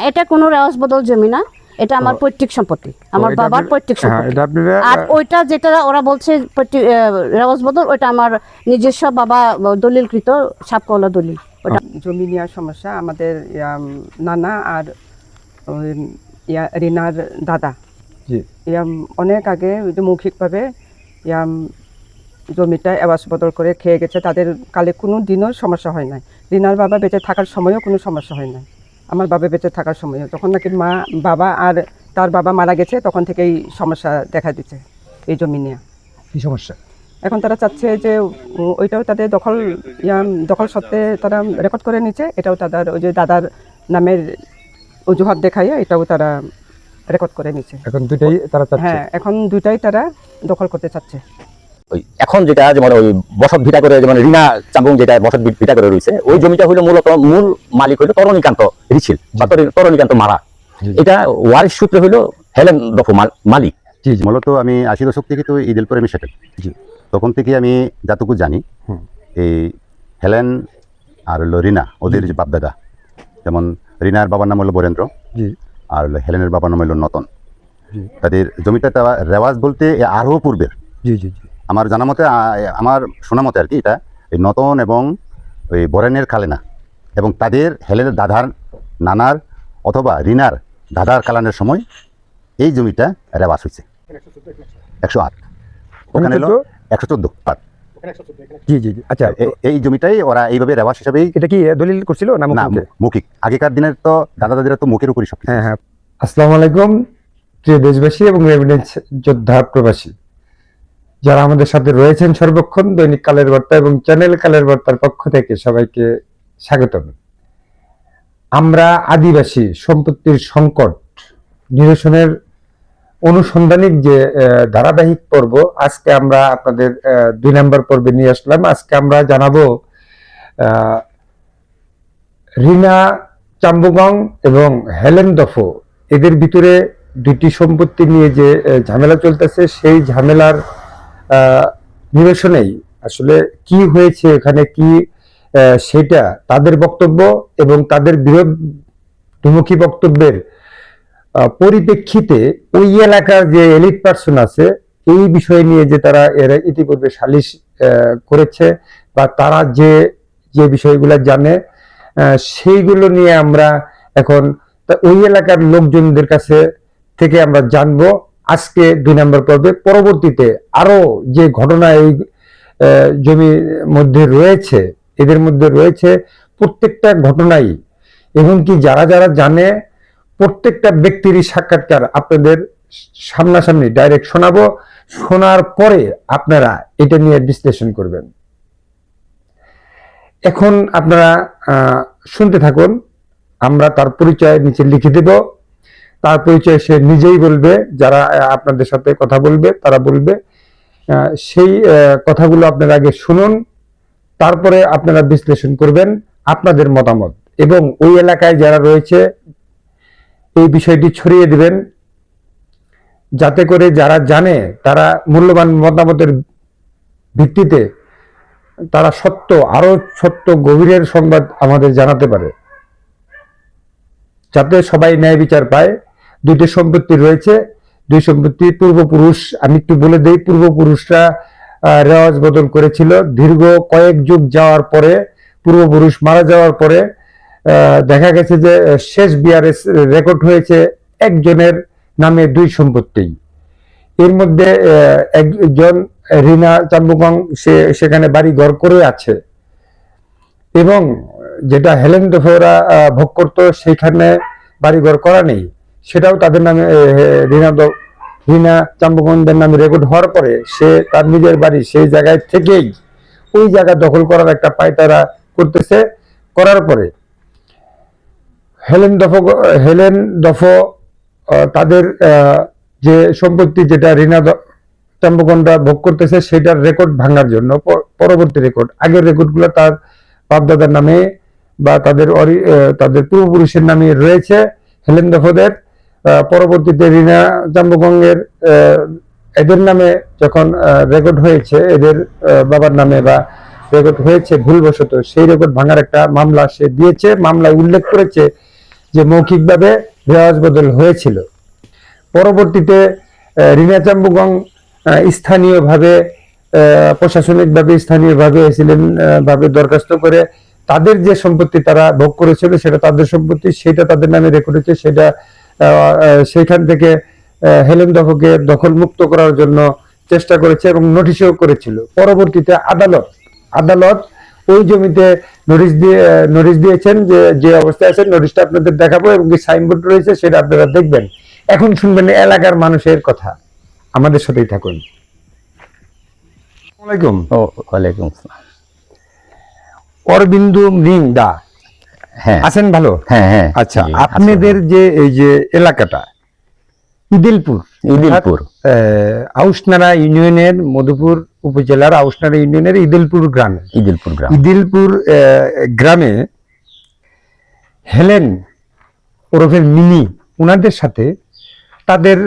এটা কোনো রেওয়াজ বদল জমি না, এটা আমার পৈতৃক সম্পত্তি, আমার বাবার পৈতৃক সম্পত্তি। আর ওইটা যেটা ওরা বলছে রেওয়াজ বদল, ওইটা আমার নিজস্ব বাবা দলিলকৃত সাপকলা দলিল। ওটা জমি নেওয়ার সমস্যা আমাদের নানা আর রিনার দাদা অনেক আগে মৌখিকভাবে জমিটা এবাস বদল করে খেয়ে গেছে। তাদের কালে কোনো দিনও সমস্যা হয় নাই। রিনার বাবা বেঁচে থাকার সময়ও কোনো সমস্যা হয় নাই। আমার বাবা বেঁচে থাকার সময়ও, যখন নাকি বাবা আর তার বাবা মারা গেছে তখন থেকেই সমস্যা দেখা দিচ্ছে এই জমি নিয়ে। কি সমস্যা? এখন তারা চাচ্ছে যে ওইটাও তাদের দখল সত্ত্বে তারা রেকর্ড করে নিচ্ছে, এটাও তাদের ওই যে দাদার নামের অজুহাত দেখাইয়া এটাও তারা রেকর্ড করে নিচ্ছে। এখন দুইটাই তারা চাচ্ছে? হ্যাঁ, এখন দুইটাই তারা দখল করতে চাচ্ছে। ওই এখন যেটা যেমন ওই বসত ভিটা করে, যেমন রিনা চাম্বুং যেটা বসত ভিটা করে রয়েছে, ওই জমিটা হইলো মূলত মূল মালিক হইলো তরণীকান্ত রিছিল বা তরণীকান্ত মারা। এটা ওয়ারিশ সূত্রে হইলো হেলেন দফো মালিক। মূলত আমি 80 দশক থেকে তো ইদেলপুরে আমি সেটেল, তখন থেকে আমি যতটুকু জানি এই হেলেন আর হলো রিনা ওদের যে বাপদাদা, যেমন রিনার বাবার নাম হলো বরেন্দ্র আর হেলেনের বাবার নাম হলো নতন। তাদের জমিটা রেওয়াজ বলতে আরও পূর্বের। আমার জানা মতে, আমার শোনা মতে আর কি, এটা এই নতন এবং ওই বরেনের কালেনা এবং তাদের হেলেনের দাদার নানার অথবা রিনার দাদার কালানের সময় এই জমিটা রেওয়াজ হয়েছে। 108 ওখানে হলো 114। আচ্ছা, এই জমিটাই ওরা এইভাবে রেওয়াজ হিসাবেই। এটা কি দলিল করছিল না মৌখিক? আগেকার দিনের তো দাদা দাদিরা তো মুখের উপরই সব। হ্যাঁ। আসসালামু আলাইকুম প্রিয় দেশবাসী এবং রেমিটেন্স যোদ্ধা প্রবাসী যারা আমাদের সাথে রয়েছেন সর্বক্ষণ, দৈনিক কালের বার্তা এবং চ্যানেল কালের বার্তার পক্ষ থেকে সবাইকে স্বাগতম। আমরা আদিবাসী সম্পত্তির সংকট নিরসনের অনুসন্ধানিক যে ধারাবাহিক পর্ব, আজকে আমরা আপনাদের 2 নম্বর পর্বে নিয়ে আসলাম। আজকে আমরা জানাবো রিনা চাম্বুগং এবং হেলেন দফো এদের ভিতরে দুটি সম্পত্তি নিয়ে যে ঝামেলা চলতেছে, সেই ঝামেলার নিরসনেই আসলে কি হয়েছে, এখানে কি সেটা তাদের বক্তব্য এবং তাদের বিরোধমুখী বক্তব্যের পরিপ্রেক্ষিতে ওই এলাকার যে এলিট পার্সন আছে এই বিষয় নিয়ে যে তারা এরা ইতিপূর্বে সালিশ করেছে বা তারা যে যে বিষয়গুলো জানে সেইগুলো নিয়ে আমরা এখন ওই এলাকার লোকজনদের কাছে থেকে আমরা জানবো আজকে 2 নম্বর পর্বে। পরবর্তীতে আরো যে ঘটনা এই জমির মধ্যে রয়েছে, এদের মধ্যে রয়েছে প্রত্যেকটা ঘটনাই এবং কি যারা যারা জানে প্রত্যেকটা ব্যক্তিরই সাক্ষাৎকার আপনাদের সামনাসামনি ডাইরেক্ট শোনাবো। শোনার পরে আপনারা এটা নিয়ে বিশ্লেষণ করবেন। এখন আপনারা শুনতে থাকুন, আমরা তার পরিচয় নিচে লিখে দেব। তার পরিচয় সে নিজেই বলবে, যারা আপনাদের সাথে কথা বলবে তারা বলবে। সেই কথাগুলো আপনারা আগে শুনুন, তারপরে আপনারা বিশ্লেষণ করবেন আপনাদের মতামত এবং ওই এলাকায় যারা রয়েছে এই বিষয়টি ছড়িয়ে দিবেন, যাতে করে যারা জানে তারা মূল্যবান মতামতের ভিত্তিতে তারা আরো সত্য গভীরের সংবাদ আমাদের জানাতে পারে, যাতে সবাই ন্যায় বিচার পায়। 2টি সম্পত্তি রয়েছে, 2 সম্পত্তির পূর্বপুরুষ আমি একটু বলে দেই। পূর্বপুরুষরা রেওয়াজ বদল করেছিল। দীর্ঘ কয়েক যুগ যাওয়ার পরে, পূর্বপুরুষ মারা যাওয়ার পরে দেখা গেছে যে শেষ বিআরএস রেকর্ড হয়েছে একজনের নামে 2 সম্পত্তি। এর মধ্যে একজন রিনা চাম্বুগং সেখানে বাড়ি ঘর করে আছে এবং যেটা হেলেন দফোরা ভোগ করতো সেখানে বাড়ি ঘর করা নেই, সেটাও তাদের নামে রিনা চাম্বুগংদের নামে রেকর্ড হওয়ার পরে সে তার নিজের বাড়ি সেই জায়গায় থেকেই ওই জায়গা দখল করার একটা পায়তারা করতেছে। করার পরে হেলেন দফো তাদের যে সম্পত্তি যেটা রিনা চাম্বুগংরা ভোগ করতেছে সেটার রেকর্ড ভাঙার জন্য পরবর্তী রেকর্ড, আগের রেকর্ডগুলো তার বাপদাদার নামে বা তাদের পূর্বপুরুষের নামে রয়েছে হেলেন দফোদের। পরবর্তীতে রিনা চাম্বুগংয়ের এদের নামে যখন রেকর্ড হয়েছে, এদের বাবার নামে বা রেকর্ড হয়েছে ভুলবশত, সেই রেকর্ড ভাঙার একটা মামলা সে দিয়েছে। মামলায় উল্লেখ করেছে যে মৌখিকভাবে রেওয়াজ বদল হয়েছিল। পরবর্তীতে রিনা চাম্বুগং স্থানীয়ভাবে প্রশাসনিকভাবে স্থানীয়ভাবে এসিলেন ভাবে দরখাস্ত করে তাদের যে সম্পত্তি তারা ভোগ করেছিল সেটা তাদের সম্পত্তি, সেটা তাদের নামে রেকর্ড হয়েছে। সেটা সেইখান থেকে হেলেন দফকে দখল মুক্ত করার জন্য চেষ্টা করেছে এবং নোটিশও করেছিল। পরবর্তীতে আদালত ওই জমিতে নোটিশ দিয়েছেন যে যে অবস্থায় আছে। নোটিশটা আপনাদের দেখাবো এবং কি সাইনবোর্ড রয়েছে সেটা আপনারা দেখবেন। এখন শুনবেন এলাকার মানুষের কথা, আমাদের সাথেই থাকুন। আসসালামু আলাইকুম। ওয়ালাইকুম আসসালাম। অরবিন্দু মৃং দা, হ্যাঁ আছেন ভালো? হ্যাঁ হ্যাঁ। আচ্ছা, জি, আপনাদের যে এই যে এলাকাটা ইদিলপুর, ইদিলপুর আউশনাড়া ইউনিয়নের মধুপুর উপজেলার আউশনাড়া ইউনিয়নের ইদিলপুর গ্রামে ইদিলপুর গ্রামে হেলেন ওরফের মিনি ওনাদের সাথে তাদের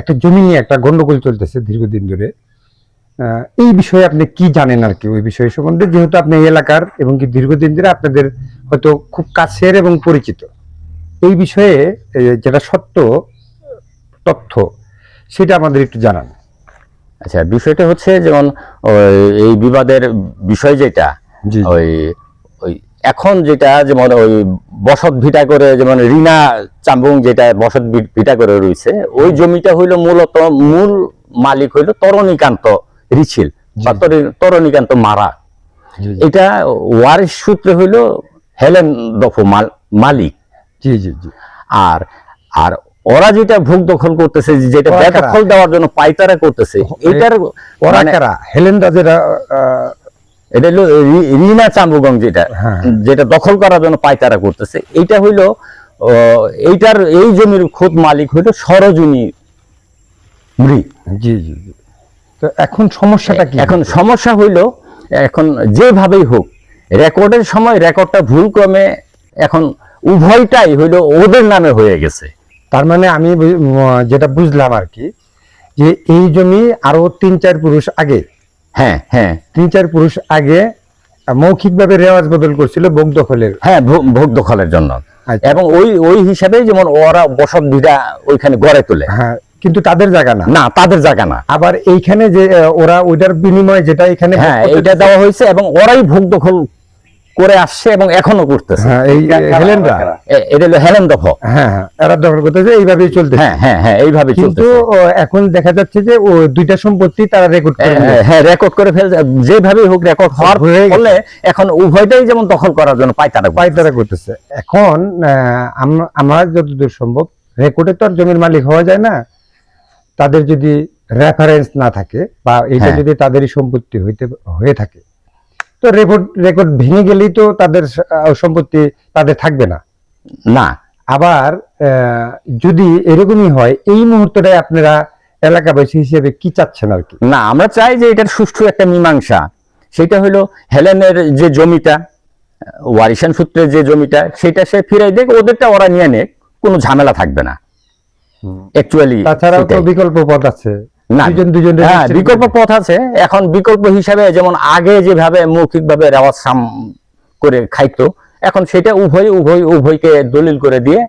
একটা জমি নিয়ে একটা গন্ডগোল চলতেছে দীর্ঘদিন ধরে। এই বিষয়ে আপনি কি জানেন আর কি ওই বিষয় সম্বন্ধে, যেহেতু আপনি এই এলাকার এবং কি দীর্ঘদিন ধরে আপনাদের হয়তো খুব কাছের এবং পরিচিত, এই বিষয়ে যেটা সত্য তথ্য সেটা আমাদের একটু জানান। আচ্ছা, বিষয়টা হচ্ছে যেমন এই বিবাদের বিষয় যেটা ওই ওই এখন যেটা যেমন ওই বসত ভিটা করে যেমন রিনা চাম্বুং যেটা বসত ভিটা করে রয়েছে, ওই জমিটা হইলো মূলত মূল মালিক হইলো তরণীকান্ত রিছিল বা তরণীকান্ত মারা। এটা ওয়ারিশ সূত্রে হইলো হেলেন দফো মালিক। জি জি জি। আর আর ওরা যেটা ভোগ দখল করতেছে, যেটা বেদখল দেওয়ার জন্য পাইতারা করতেছে, এটার ওরা কারা? হেলেন রাজেরা, এটা হলো রিনা চাম্বুগং যেটা দখল করার জন্য পাইতারা করতেছে। এইটা হইলো এইটার এই জমির খোদ মালিক হইলো সরোজিনী মৃ। জি জি জি। তো এখন সমস্যাটা কি? এখন সমস্যা হইলো এখন যেভাবেই হোক রেকর্ডের সময় রেকর্ডটা ভুল ক্রমে এখন উভয়টাই হইলো ওদের নামে হয়ে গেছে। তার মানে আমি যেটা বুঝলাম আর কি, যে এই জমি আরো 3-4 পুরুষ আগে, হ্যাঁ হ্যাঁ 3-4 পুরুষ আগে মৌখিকভাবে রেওয়াজ বদল করছিল ভোগ দখলের। হ্যাঁ, ভোগ দখলের জন্য। আচ্ছা। এবং ওই হিসাবে যেমন ওরা বসত ভিটা ওইখানে গড়ে তোলে। হ্যাঁ, কিন্তু তাদের জায়গা না। না, তাদের জায়গা না। আবার এইখানে যে ওরা ওইটার বিনিময়ে যেটা এখানে হ্যাঁ এটা দেওয়া হয়েছে এবং ওরাই ভোগ দখল করে আসছে এবং এখনো করতেছে। হ্যাঁ, এই হেলেনরা, এটা হলো হেলেন দফো। হ্যাঁ হ্যাঁ, এরা দখল করতেছে, এইভাবেই চলতেছে। হ্যাঁ হ্যাঁ হ্যাঁ, এইভাবে কিন্তু চলতেছে। এখন দেখা যাচ্ছে যে ও দুইটা সম্পত্তি তারা রেকর্ড করে নিয়েছে। হ্যাঁ, রেকর্ড করে ফেলছে। যেভাবেই হোক রেকর্ড হওয়ার ফলে এখন উভয়টাই যেমন দখল করার জন্য পাইতারা করতেছে। এখন আমরা যতদূর সম্ভব রেকর্ডে তো আর জমির মালিক হওয়া যায় না, তাদের যদি রেফারেন্স না থাকে বা এটা যদি তাদেরই সম্পত্তি হয়ে থাকে, তো রেকর্ড ভেঙে গেলেই তো তাদের সম্পত্তি তাদের থাকবে না। না, আবার যদি এরকমই হয়, এই মুহূর্তটাই আপনারা এলাকাবাসী হিসেবে কি চাচ্ছেন আর কি? না, আমরা চাই যে এটার সুষ্ঠু একটা মীমাংসা। সেটা হলো হেলেনের যে জমিটা ওয়ারিশান সূত্রে যে জমিটা, সেটা সে ফিরাই দেখ, ওদেরটা ওরা নিয়ে নেক, কোনো ঝামেলা থাকবে না। অ্যাকচুয়ালি তাছাড়াও তো বিকল্প পথ আছে। না, হ্যাঁ বিকল্প পথ আছে। এখন বিকল্প হিসাবে যেমন আগে যেভাবে মৌখিকভাবে রেওয়াজ করে খাইতো, এখন সেটা উভয়কে দলিল করে দিয়ে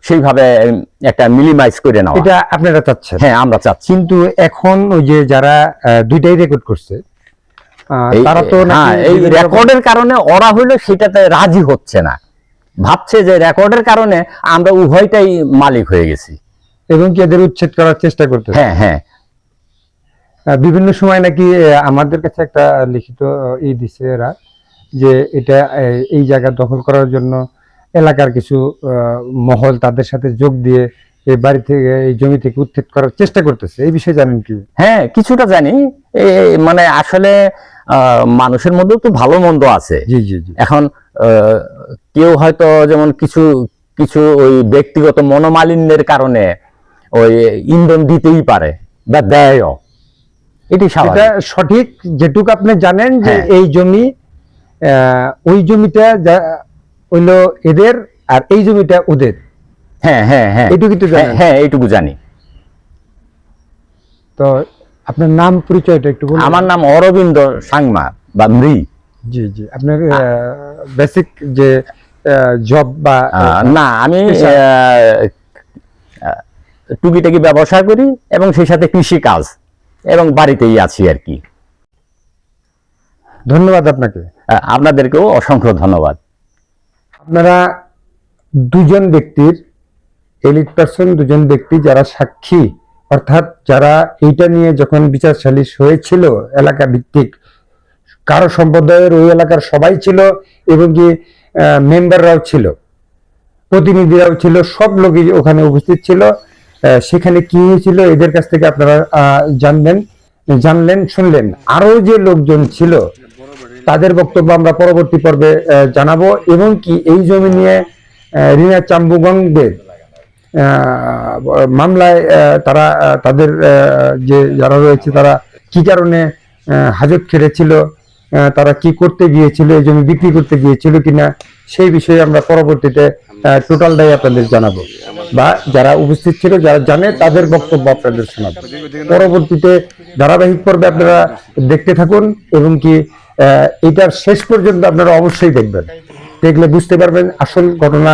সেইভাবে একটা মিনিমাইজ করে নেওয়া, এটা আপনারা চাচ্ছেন? হ্যাঁ, আমরা চাচ্ছি। কিন্তু এখন ওই যে যারা দুইটাই রেকর্ড করছে, তারা তো এই রেকর্ডের কারণে ওরা হইলো সেটাতে রাজি হচ্ছে না, ভাবছে যে রেকর্ডের কারণে আমরা উভয়টাই মালিক হয়ে গেছি এবং কি এদের উচ্ছেদ করার চেষ্টা করতে। হ্যাঁ হ্যাঁ, বিভিন্ন সময় নাকি আমাদের কাছে একটা লিখিত দিছে এরা, যে এটা এই জায়গা দখল করার জন্য এলাকার কিছু মহল তাদের সাথে যোগ দিয়ে এই বাড়ি থেকে এই জমি থেকে উচ্ছেদ করার চেষ্টা করতেছে। এই বিষয়ে জানেন কি? হ্যাঁ, কিছুটা জানি। মানে আসলে মানুষের মধ্যেও তো ভালো মন্দ আছে। জি জি জি। এখন কেউ হয়তো যেমন কিছু ওই ব্যক্তিগত মনোমালিন্যের কারণে ওই ইন্ধন দিতেই পারে বা দেয়ও, এটি এটা সঠিক। যেটুকু আপনি জানেন যে এই জমি, ওই জমিটা হইলো এদের আর এই জমিটা ওদের। হ্যাঁ হ্যাঁ হ্যাঁ, এইটুকু তো জানেন? হ্যাঁ, এইটুকু জানি। তো আপনার নাম পরিচয়টা একটু বলুন। আমার নাম অরবিন্দ সাংমা বা মৃ। জি জি। আপনার বেসিক যে জব বা না, আমি টুকিটাকি ব্যবসা করি এবং সেই সাথে কৃষি কাজ এবং বাড়িতেই আছি আর কি। ধন্যবাদ আপনাকে। আপনাদেরকেও অসংখ্য ধন্যবাদ। আপনারা দুজন ব্যক্তির এলিট পার্সন, দুজন ব্যক্তি যারা সাক্ষী, অর্থাৎ যারা এইটা নিয়ে যখন বিচার সালিশ হয়েছিল এলাকা ভিত্তিক, কারো সম্প্রদায়ের ওই এলাকার সবাই ছিল এবং কি মেম্বাররাও ছিল, প্রতিনিধিরাও ছিল, সব লোকই ওখানে উপস্থিত ছিল। সেখানে কি হয়েছিল এদের কাছ থেকে আপনারা জানলেন, শুনলেন। আরো যে লোকজন ছিল তাদের বক্তব্য আমরা পরবর্তী পর্বে জানাবো, এবং কি এই জমি নিয়ে রিনা চাম্বুগংদের মামলায় তারা তাদের যে যারা রয়েছে তারা কি কারণে হাজত খেটেছিল, তারা কি করতে গিয়েছিল, এই জমি বিক্রি করতে গিয়েছিল কিনা, সেই বিষয়ে আমরা পরবর্তীতে টোটালটাই আপনাদের জানাবো, বা যারা উপস্থিত ছিল যারা জানে তাদের বক্তব্য আপনাদের শোনাবো। পরবর্তীতে ধারাবাহিক পর্বে আপনারা দেখতে থাকুন, এবং কি এটার শেষ পর্যন্ত আপনারা অবশ্যই দেখবেন। দেখলে বুঝতে পারবেন, আসল ঘটনা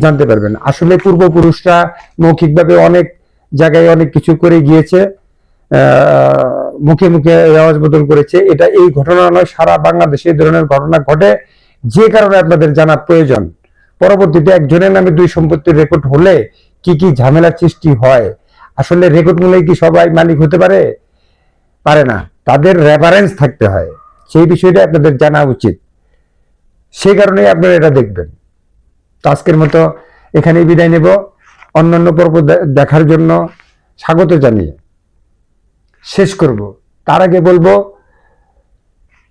জানতে পারবেন। আসলে পূর্বপুরুষরা মৌখিকভাবে অনেক জায়গায় অনেক কিছু করে গিয়েছে, মুখে মুখে রেওয়াজ বদল করেছে। এটা এই ঘটনা নয়, সারা বাংলাদেশে এই ধরনের ঘটনা ঘটে, যে কারণে আপনাদের জানা প্রয়োজন। পরবর্তীতে একজনের নামে দুই সম্পত্তির রেকর্ড হলে কি কি ঝামেলার সৃষ্টি হয়, আসলে রেকর্ড মূলে কি সবাই মালিক হতে পারে না, তাদের রেফারেন্স থাকতে হয়, সেই বিষয়টা আপনাদের জানা উচিত। সেই কারণেই আপনারা এটা দেখবেন। তো আজকের মতো এখানেই বিদায় নেব। অন্যান্য পর্ব দেখার জন্য স্বাগত জানিয়ে শেষ করব। তার আগে বলবো,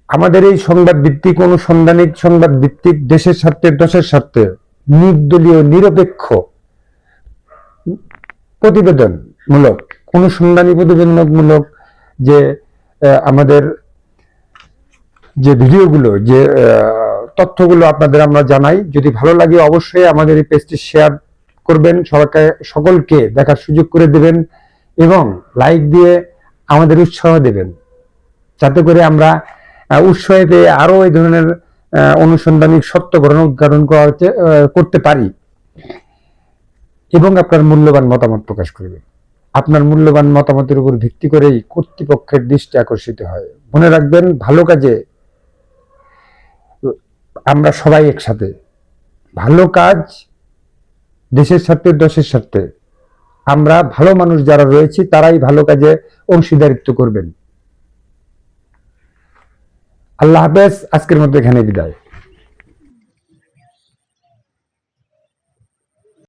আমাদের এই সংবাদ ভিত্তিক, অনুসন্ধানিক সংবাদ ভিত্তিক, দেশের স্বার্থে, দেশের স্বার্থে নির্দলীয়, নিরপেক্ষ প্রতিবেদনমূলক, অনুসন্ধানী প্রতিবেদনমূলক যে আমাদের যে ভিডিওগুলো, যে তথ্যগুলো আপনাদের আমরা জানাই, যদি ভালো লাগে অবশ্যই আমাদের এই পেজটি শেয়ার করবেন, সকলকে দেখার সুযোগ করে দেবেন, এবং লাইক দিয়ে আমাদের উৎসাহ দেবেন, যাতে করে আমরা উৎসাহ পেয়ে আরো এই ধরনের অনুসন্ধানিক সত্য ঘটনা উদ্ঘাটন করতে পারি, এবং আপনার মূল্যবান মতামত প্রকাশ করবেন। আপনার মূল্যবান মতামতের উপর ভিত্তি করেই কর্তৃপক্ষের দৃষ্টি আকর্ষিত হয়। মনে রাখবেন, ভালো কাজে আমরা সবাই একসাথে, ভালো কাজ দেশের স্বার্থে, দেশের স্বার্থে, আমরা ভালো মানুষ যারা রয়েছি তারাই ভালো কাজে অংশীদারিত্ব করবেন। আল্লাহ হাফেজ। আজকের মতো এখানে বিদায়।